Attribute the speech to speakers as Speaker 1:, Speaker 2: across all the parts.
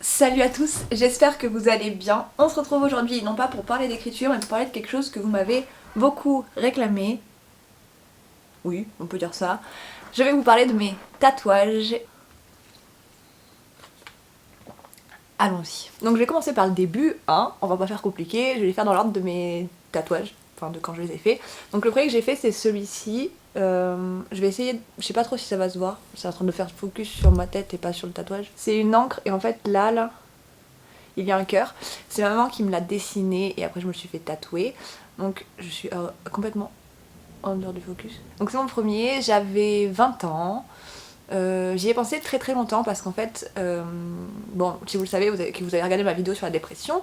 Speaker 1: Salut à tous, j'espère que vous allez bien. On se retrouve aujourd'hui non pas pour parler d'écriture mais pour parler de quelque chose que vous m'avez beaucoup réclamé. Oui, on peut dire ça. Je vais vous parler de mes tatouages. Allons-y. Donc je vais commencer par le début, hein, on va pas faire compliqué, je vais les faire dans l'ordre de mes tatouages, enfin de quand je les ai faits. Donc le premier que j'ai fait c'est celui-ci. Je vais essayer, je sais pas trop si ça va se voir, c'est en train de faire focus sur ma tête et pas sur le tatouage. C'est une encre et en fait là, il y a un cœur. C'est ma maman qui me l'a dessiné et après je me le suis fait tatouer. Donc je suis complètement en dehors du focus. Donc c'est mon premier, j'avais 20 ans. J'y ai pensé très très longtemps parce qu'en fait, bon, si vous le savez, que vous avez regardé ma vidéo sur la dépression,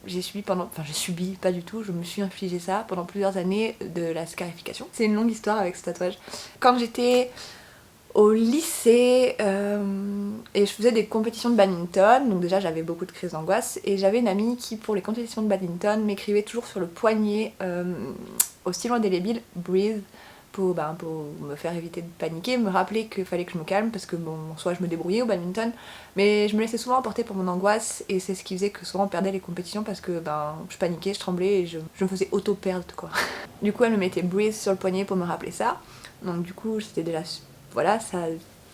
Speaker 1: j'ai subi j'ai subi, pas du tout, je me suis infligé ça pendant plusieurs années de la scarification. C'est une longue histoire avec ce tatouage. Quand j'étais au lycée et je faisais des compétitions de badminton, donc déjà j'avais beaucoup de crises d'angoisse et j'avais une amie qui pour les compétitions de badminton m'écrivait toujours sur le poignet au stylo indélébile breathe pour me faire éviter de paniquer, me rappeler qu'il fallait que je me calme parce que bon, soit je me débrouillais au badminton mais je me laissais souvent emporter pour mon angoisse et c'est ce qui faisait que souvent on perdait les compétitions parce que je paniquais, je tremblais et je me faisais auto-perdre quoi. Du coup elle me mettait breathe sur le poignet pour me rappeler ça, donc du coup c'était déjà voilà, ça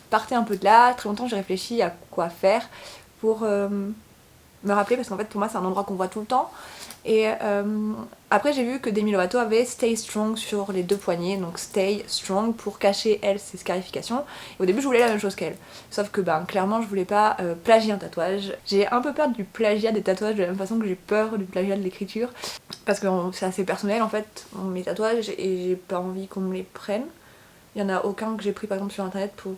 Speaker 1: partait un peu de là. Très longtemps j'ai réfléchi à quoi faire pour me rappeler parce qu'en fait pour moi c'est un endroit qu'on voit tout le temps. Et après j'ai vu que Demi Lovato avait Stay Strong sur les deux poignets, donc Stay Strong pour cacher elle ses scarifications. Et au début je voulais la même chose qu'elle, sauf que clairement je voulais pas plagier un tatouage. J'ai un peu peur du plagiat des tatouages de la même façon que j'ai peur du plagiat de l'écriture, parce que c'est assez personnel en fait mes tatouages et j'ai pas envie qu'on me les prenne. Il y en a aucun que j'ai pris par exemple sur internet pour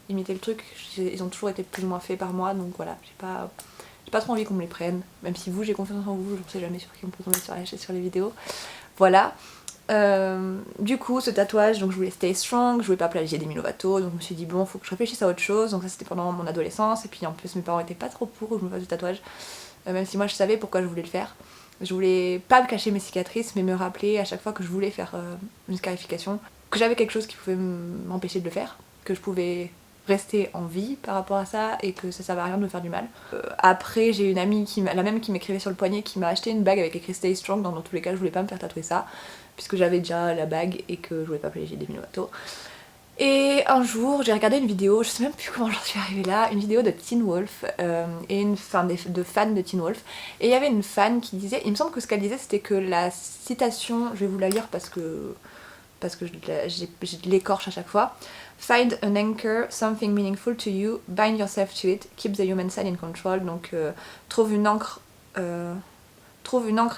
Speaker 1: imiter le truc, ils ont toujours été plus ou moins faits par moi, donc voilà, j'ai pas trop envie qu'on me les prenne, même si vous, j'ai confiance en vous, je ne sais jamais sur qui on peut tomber sur les vidéos. Voilà. Du coup, ce tatouage, donc je voulais stay strong, je voulais pas plagier Demi Lovato, donc je me suis dit bon, faut que je réfléchisse à autre chose, donc ça c'était pendant mon adolescence, et puis en plus mes parents étaient pas trop pour que je me fasse ce tatouage, même si moi je savais pourquoi je voulais le faire. Je voulais pas me cacher mes cicatrices, mais me rappeler à chaque fois que je voulais faire une scarification, que j'avais quelque chose qui pouvait m'empêcher de le faire, que je pouvais rester en vie par rapport à ça et que ça servait à rien de me faire du mal. Après j'ai une amie, la même qui m'écrivait sur le poignet, qui m'a acheté une bague avec écrit Stay Strong, dans tous les cas je voulais pas me faire tatouer ça, puisque j'avais déjà la bague et que je voulais pas plagier Demi Lovato. Et un jour, j'ai regardé une vidéo, je sais même plus comment j'en suis arrivée là, une vidéo de Teen Wolf et de fans de Teen Wolf. Et il y avait une fan qui disait, il me semble que ce qu'elle disait c'était que la citation, je vais vous la lire parce que je l'écorche à chaque fois. Find an anchor, something meaningful to you, bind yourself to it, keep the human side in control. Donc trouve une encre,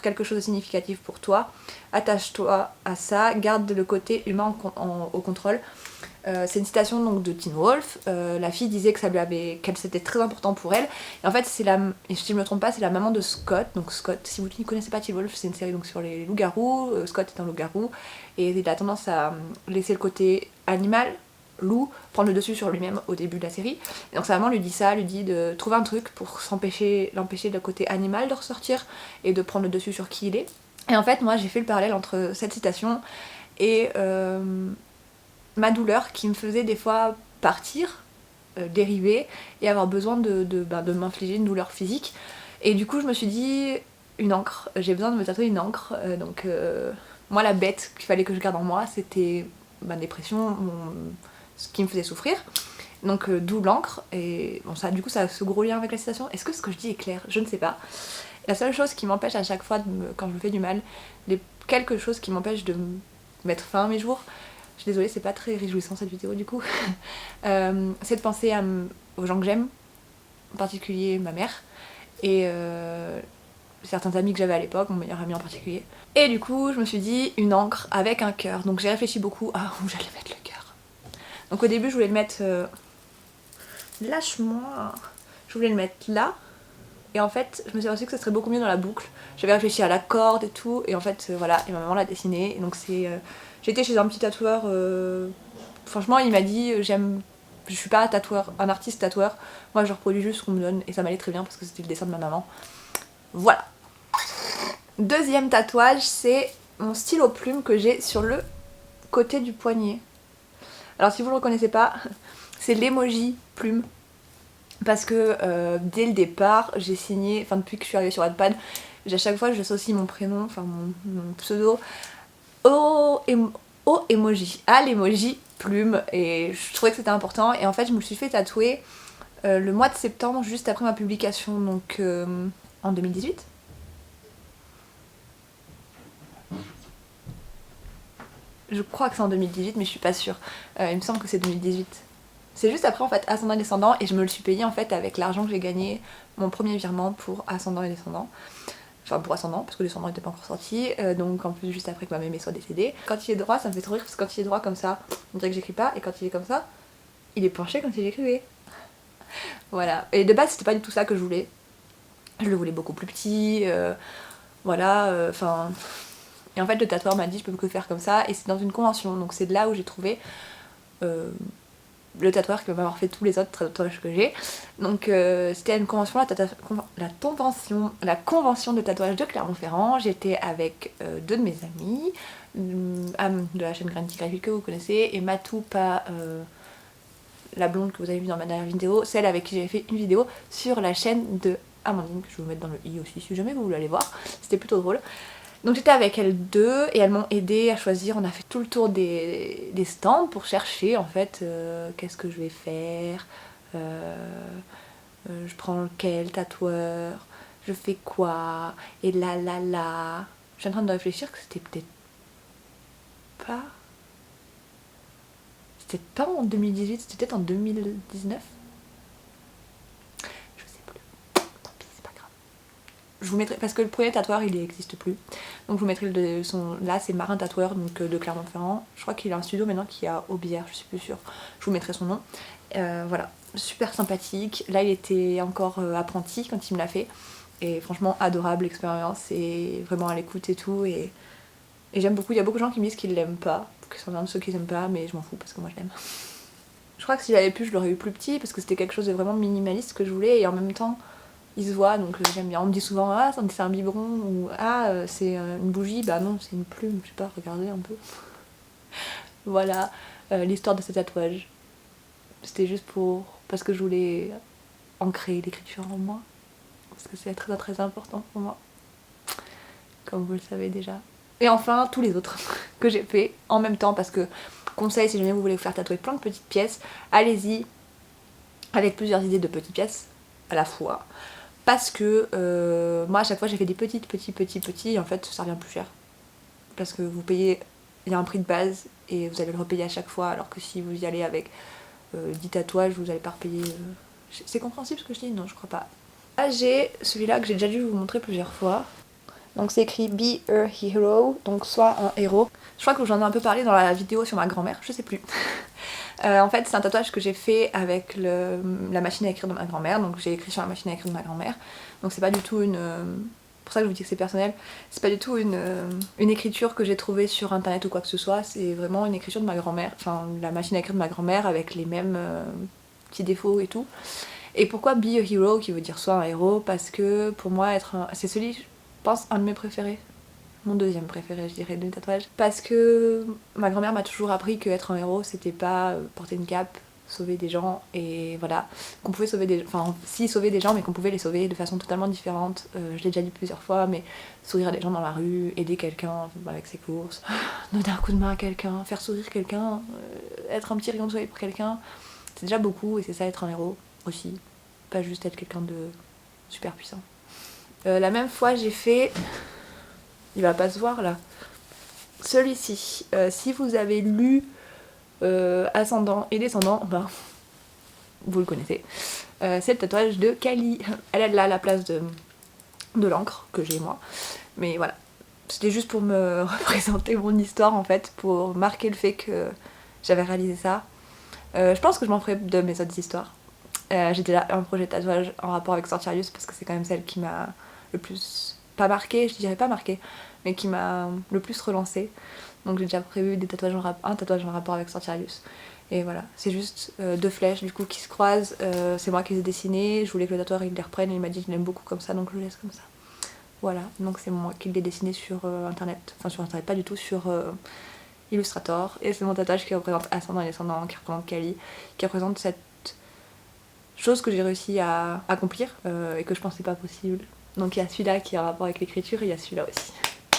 Speaker 1: quelque chose de significatif pour toi, attache-toi à ça, garde le côté humain au contrôle. C'est une citation donc de Teen Wolf. La fille disait que c'était très important pour elle. Et en fait, et si je me trompe pas, c'est la maman de Scott. Donc Scott, si vous ne connaissez pas Teen Wolf, c'est une série donc sur les loups-garous. Scott est un loup-garou et il a tendance à laisser le côté animal, loup, prendre le dessus sur lui-même au début de la série. Et donc sa maman lui dit ça, lui dit de trouver un truc pour l'empêcher le côté animal de ressortir et de prendre le dessus sur qui il est. Et en fait, moi, j'ai fait le parallèle entre cette citation et ma douleur qui me faisait des fois partir, dériver et avoir besoin de m'infliger une douleur physique. Et du coup je me suis dit une encre, j'ai besoin de me tatouer une encre. Donc moi la bête qu'il fallait que je garde en moi c'était ma dépression, ce qui me faisait souffrir. Donc d'où l'encre. Et bon ça du coup ça a ce gros lien avec la citation. Est-ce que ce que je dis est clair? Je ne sais pas. La seule chose qui m'empêche à chaque fois quand je me fais du mal, quelque chose qui m'empêche de mettre fin à mes jours, je suis désolée, c'est pas très réjouissant cette vidéo du coup, c'est de penser aux gens que j'aime, en particulier ma mère, et certains amis que j'avais à l'époque, mon meilleur ami en particulier. Et du coup, je me suis dit une encre avec un cœur, donc j'ai réfléchi beaucoup à où j'allais mettre le cœur. Donc au début, je voulais le mettre... Lâche-moi. Je voulais le mettre là, et en fait, je me suis aperçue que ça serait beaucoup mieux dans la boucle. J'avais réfléchi à la corde et tout, et en fait, voilà, et ma maman l'a dessiné, et donc c'est... J'étais chez un petit tatoueur, franchement il m'a dit je suis pas un artiste tatoueur, moi je reproduis juste ce qu'on me donne et ça m'allait très bien parce que c'était le dessin de ma maman. Voilà. Deuxième tatouage, c'est mon stylo plume que j'ai sur le côté du poignet. Alors si vous le reconnaissez pas, c'est l'emoji plume. Parce que dès le départ, j'ai signé, enfin depuis que je suis arrivée sur Wattpad, à chaque fois j'associe mon prénom, enfin mon pseudo, au emoji, à l'emoji plume, et je trouvais que c'était important. Et en fait je me suis fait tatouer le mois de septembre, juste après ma publication, donc en 2018. Je crois que c'est en 2018, mais je suis pas sûre. Il me semble que c'est 2018. C'est juste après en fait ascendant et descendant, et je me le suis payé en fait avec l'argent que j'ai gagné, mon premier virement pour ascendant et descendant. Enfin pour ascendant, parce que descendant n'était pas encore sorti, donc en plus juste après que ma mémé soit décédée. Quand il est droit, ça me fait trop rire, parce que quand il est droit comme ça, on dirait que j'écris pas, et quand il est comme ça, il est penché comme si j'écrivais. Voilà. Et de base c'était pas du tout ça que je voulais. Je le voulais beaucoup plus petit, voilà, enfin... et en fait le tatoueur m'a dit je peux que faire comme ça, et c'est dans une convention, donc c'est de là où j'ai trouvé le tatoueur qui va m'avoir fait tous les autres tatouages que j'ai. Donc c'était une convention, la convention de tatouage de Clermont-Ferrand. J'étais avec deux de mes amis, Am de la chaîne Granity Graphique que vous connaissez, et Matou, pas la blonde que vous avez vu dans ma dernière vidéo, celle avec qui j'avais fait une vidéo sur la chaîne de Amandine, que je vais vous mettre dans le i aussi si jamais vous voulez aller voir, c'était plutôt drôle. Donc j'étais avec elles deux et elles m'ont aidé à choisir, on a fait tout le tour des stands pour chercher en fait qu'est-ce que je vais faire, je prends quel tatoueur, je fais quoi, et là. Je suis en train de réfléchir que c'était peut-être pas... C'était pas en 2018, c'était peut-être en 2019. Je sais plus. Tant pis, c'est pas grave. Je vous mettrai, parce que le premier tatoueur il n'existe plus, donc je vous mettrai son... Là c'est Marin Tatoueur, donc de Clermont-Ferrand. Je crois qu'il a un studio maintenant qui est à Aubière, je suis plus sûre. Je vous mettrai son nom. Voilà, super sympathique. Là il était encore apprenti quand il me l'a fait, et franchement adorable l'expérience, et vraiment à l'écoute et tout, et j'aime beaucoup. Il y a beaucoup de gens qui me disent qu'ils l'aiment pas, que c'est un de ceux qui l'aiment pas, mais je m'en fous parce que moi je l'aime. Je crois que si j'avais pu je l'aurais eu plus petit, parce que c'était quelque chose de vraiment minimaliste que je voulais, et en même temps il se voit, donc j'aime bien. On me dit souvent ah c'est un biberon, ou ah c'est une bougie, bah non c'est une plume, je sais pas, regardez un peu. Voilà l'histoire de ce tatouage. C'était juste parce que je voulais ancrer l'écriture en moi, parce que c'est très très important pour moi, comme vous le savez déjà. Et enfin tous les autres que j'ai fait en même temps, parce que conseil, si jamais vous voulez vous faire tatouer plein de petites pièces, allez-y avec plusieurs idées de petites pièces à la fois. Parce que moi à chaque fois j'ai fait des petits, et en fait ça revient plus cher. Parce que vous payez, il y a un prix de base et vous allez le repayer à chaque fois, alors que si vous y allez avec 10 tatouages, vous n'allez pas repayer. C'est compréhensible ce que je dis? Non, je crois pas. Là j'ai celui-là que j'ai déjà dû vous montrer plusieurs fois. Donc c'est écrit Be a Hero, donc soit un héros. Je crois que j'en ai un peu parlé dans la vidéo sur ma grand-mère, je sais plus. En fait c'est un tatouage que j'ai fait avec la machine à écrire de ma grand-mère, donc j'ai écrit sur la machine à écrire de ma grand-mère. Donc c'est pas du tout une... pour ça que je vous dis que c'est personnel, c'est pas du tout une écriture que j'ai trouvée sur internet ou quoi que ce soit, c'est vraiment une écriture de ma grand-mère, enfin la machine à écrire de ma grand-mère avec les mêmes petits défauts et tout. Et pourquoi Be a Hero, qui veut dire soit un héros? Parce que pour moi c'est celui, je pense, un de mes préférés. Mon deuxième préféré, je dirais, de tatouage. Parce que ma grand-mère m'a toujours appris qu'être un héros, c'était pas porter une cape, sauver des gens, et voilà. Qu'on pouvait sauver des gens, enfin, si sauver des gens, mais qu'on pouvait les sauver de façon totalement différente. Je l'ai déjà dit plusieurs fois, mais sourire à des gens dans la rue, aider quelqu'un avec ses courses, donner un coup de main à quelqu'un, faire sourire quelqu'un, être un petit rayon de soleil pour quelqu'un, c'est déjà beaucoup, et c'est ça être un héros aussi. Pas juste être quelqu'un de super puissant. La même fois, j'ai fait... Il va pas se voir là. Celui-ci, si vous avez lu Ascendant et Descendant, ben, vous le connaissez. C'est le tatouage de Kali. Elle a là la place de l'encre que j'ai moi. Mais voilà. C'était juste pour me représenter mon histoire en fait, pour marquer le fait que j'avais réalisé ça. Je pense que je m'en ferai de mes autres histoires. J'ai déjà un projet de tatouage en rapport avec Sortirius, parce que c'est quand même celle qui m'a le plus... pas marqué, je dirais pas marqué, mais qui m'a le plus relancé. Donc j'ai déjà prévu un tatouage en rapport avec Sortirius. Et voilà, c'est juste deux flèches du coup qui se croisent. C'est moi qui les ai dessinées, je voulais que le tatoueur il les reprenne, et il m'a dit qu'il aime beaucoup comme ça, donc je le laisse comme ça. Voilà, donc c'est moi qui l'ai dessiné sur internet, enfin sur internet, pas du tout, sur Illustrator. Et c'est mon tatouage qui représente Ascendant et Descendant, qui représente Kali, qui représente cette chose que j'ai réussi à accomplir et que je pensais pas possible. Donc il y a celui-là qui a un rapport avec l'écriture et il y a celui-là aussi.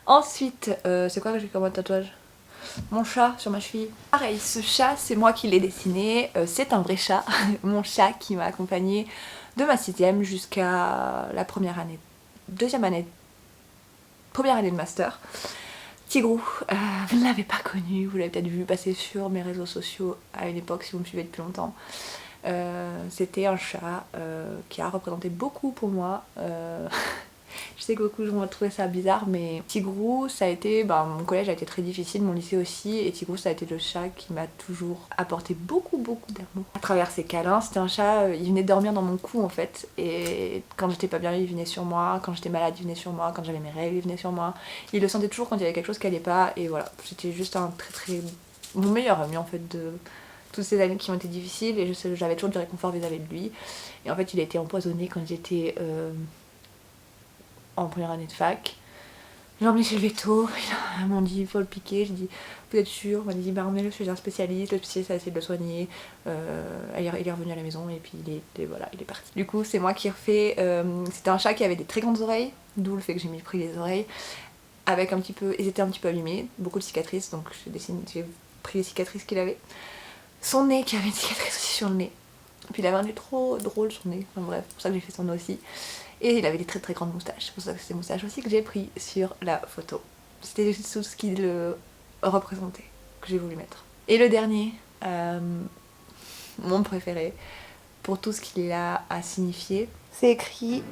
Speaker 1: Ensuite, c'est quoi que j'ai comme un tatouage? Mon chat sur ma cheville. Pareil, ce chat, c'est moi qui l'ai dessiné. C'est un vrai chat. Mon chat qui m'a accompagnée de ma 6ème jusqu'à la première année. Première année de master. Tigrou, vous ne l'avez pas connu, vous l'avez peut-être vu passer sur mes réseaux sociaux à une époque si vous me suivez depuis longtemps. C'était un chat qui a représenté beaucoup pour moi. Je sais que beaucoup vont trouver ça bizarre, mais Tigrou, ça a été, mon collège a été très difficile, mon lycée aussi, et Tigrou, ça a été le chat qui m'a toujours apporté beaucoup d'amour. À travers ses câlins, c'était un chat, il venait dormir dans mon cou en fait, et quand j'étais pas bien, il venait sur moi, quand j'étais malade, il venait sur moi, quand j'avais mes règles, il venait sur moi. Il le sentait toujours quand il y avait quelque chose qui allait pas, et voilà, c'était juste un très mon meilleur ami en fait de toutes ces années qui ont été difficiles, et j'avais toujours du réconfort vis-à-vis de lui. Et en fait, il a été empoisonné quand j'étais en première année de fac. J'ai emmené chez le veto, ils m'ont dit il faut le piquer, j'ai dit vous êtes sûr? On m'a dit emmenez-le chez un spécialiste, le spécialiste a essayé de le soigner, il est revenu à la maison et puis il est parti. Du coup c'est moi qui ai refait, c'était un chat qui avait des très grandes oreilles, d'où le fait que j'ai pris les oreilles, avec un petit peu, ils étaient un petit peu abîmés, beaucoup de cicatrices, donc j'ai pris les cicatrices qu'il avait. Son nez qui avait une cicatrice aussi sur le nez, puis il avait un nez trop drôle son nez, enfin bref, c'est pour ça que j'ai fait son nez aussi. Et il avait des très grandes moustaches, c'est pour ça que c'est ces moustaches aussi que j'ai pris sur la photo. C'était tout ce qui le représentait, que j'ai voulu mettre. Et le dernier, mon préféré, pour tout ce qu'il a à signifier, c'est écrit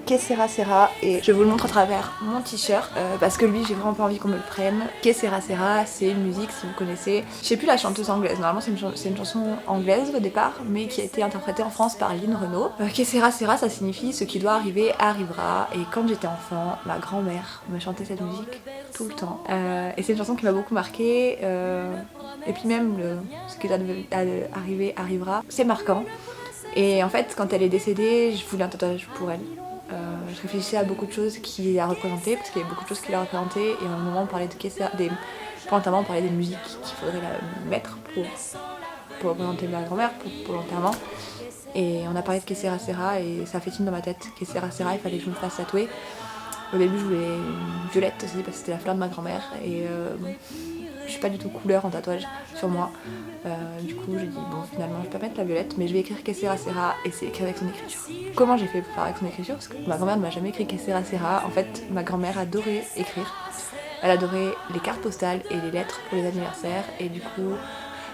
Speaker 1: Que sera sera, et je vous le montre à travers mon t-shirt parce que lui j'ai vraiment pas envie qu'on me le prenne. Que sera sera, c'est une musique si vous connaissez. Je sais plus la chanteuse anglaise, normalement c'est une chanson anglaise au départ mais qui a été interprétée en France par Lynn Renaud. Que sera sera, ça signifie ce qui doit arriver arrivera, et quand j'étais enfant ma grand-mère me chantait cette musique tout le temps et c'est une chanson qui m'a beaucoup marquée et puis même ce qui doit arriver arrivera, c'est marquant. Et en fait quand elle est décédée je voulais un tatouage pour elle. Je réfléchissais à beaucoup de choses qui la représentaient, parce qu'il y avait beaucoup de choses qui la représentaient, et à un moment on parlait notamment on parlait des musiques qu'il faudrait la mettre pour représenter ma grand-mère, pour l'enterrement. Et on a parlé de Que sera sera, et ça fait film dans ma tête. Que sera sera, il fallait que je me fasse tatouer. Au début je voulais une violette aussi, parce que c'était la fleur de ma grand-mère, et je suis pas du tout couleur en tatouage sur moi. Du coup j'ai dit bon finalement je vais pas mettre la violette mais je vais écrire Que sera sera, et c'est écrit avec son écriture. Comment j'ai fait pour faire avec son écriture? Parce que ma grand-mère ne m'a jamais écrit Que sera sera. En fait ma grand-mère adorait écrire. Elle adorait les cartes postales et les lettres pour les anniversaires, et du coup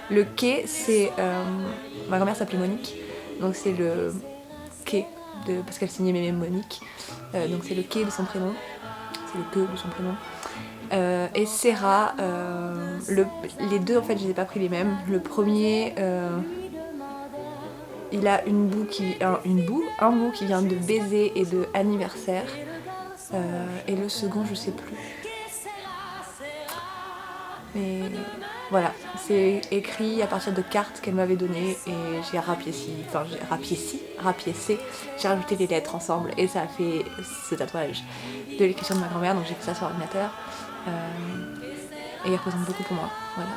Speaker 1: le quai c'est... ma grand-mère s'appelait Monique, donc c'est le quai parce qu'elle signait même Monique, donc c'est le quai de son prénom, c'est le que de son prénom. Et Serra, les deux en fait je les ai pas pris les mêmes. Le premier il a un bout qui vient de baiser et de anniversaire, et le second je sais plus. Mais voilà, c'est écrit à partir de cartes qu'elle m'avait données, et j'ai rapiécé, j'ai rajouté les lettres ensemble et ça a fait ce tatouage de l'écriture de ma grand-mère, donc j'ai fait ça sur ordinateur. Et il représente beaucoup pour moi, voilà.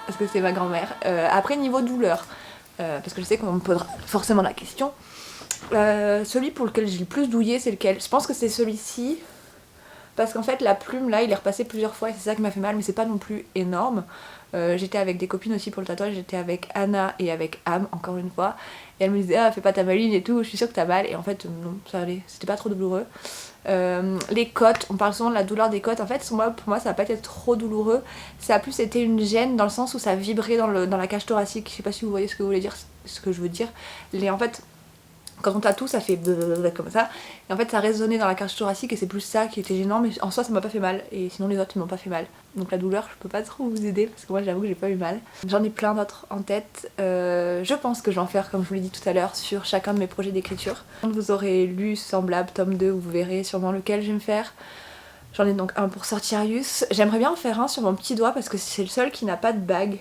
Speaker 1: Parce que c'est ma grand-mère. Après niveau douleur, parce que je sais qu'on me posera forcément la question, celui pour lequel j'ai le plus douillé c'est lequel? Je pense que c'est celui-ci. Parce qu'en fait la plume là il est repassé plusieurs fois et c'est ça qui m'a fait mal, mais c'est pas non plus énorme. J'étais avec des copines aussi pour le tatouage, j'étais avec Anna et avec Am encore une fois, et elle me disait ah fais pas ta maline et tout, je suis sûre que t'as mal, et en fait non, ça allait, c'était pas trop douloureux. Les côtes, on parle souvent de la douleur des côtes, en fait pour moi ça va pas été trop douloureux, ça a plus été une gêne dans le sens où ça vibrait dans la cage thoracique, je sais pas si vous voyez ce que je veux dire. En fait quand on tatoue ça fait comme ça, et en fait ça résonnait dans la cage thoracique, et c'est plus ça qui était gênant, mais en soi ça m'a pas fait mal, et sinon les autres ils m'ont pas fait mal. Donc la douleur je peux pas trop vous aider parce que moi j'avoue que j'ai pas eu mal. J'en ai plein d'autres en tête, je pense que je vais en faire comme je vous l'ai dit tout à l'heure sur chacun de mes projets d'écriture. Quand vous aurez lu Semblable tome 2 vous verrez sûrement lequel je vais me faire. J'en ai donc un pour Sortirius, j'aimerais bien en faire un sur mon petit doigt parce que c'est le seul qui n'a pas de bague.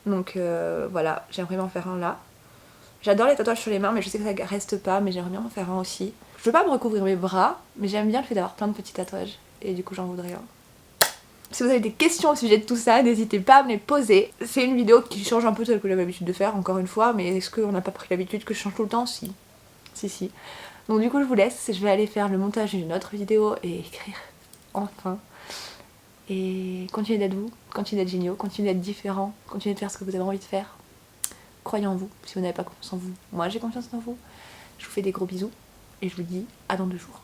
Speaker 1: Donc voilà, j'aimerais bien en faire un là. J'adore les tatouages sur les mains, mais je sais que ça reste pas, mais j'aimerais bien en faire un aussi. Je veux pas me recouvrir mes bras, mais j'aime bien le fait d'avoir plein de petits tatouages, et du coup j'en voudrais un. Si vous avez des questions au sujet de tout ça, n'hésitez pas à me les poser. C'est une vidéo qui change un peu de celle que j'avais l'habitude de faire, encore une fois, mais est-ce qu'on n'a pas pris l'habitude que je change tout le temps? Si. Si. Donc du coup je vous laisse, je vais aller faire le montage d'une autre vidéo et écrire, enfin. Et continuez d'être vous, continuez d'être géniaux, continuez d'être différents, continuez de faire ce que vous avez envie de faire. Croyez en vous, si vous n'avez pas confiance en vous. Moi j'ai confiance en vous. Je vous fais des gros bisous et je vous dis à dans 2 jours.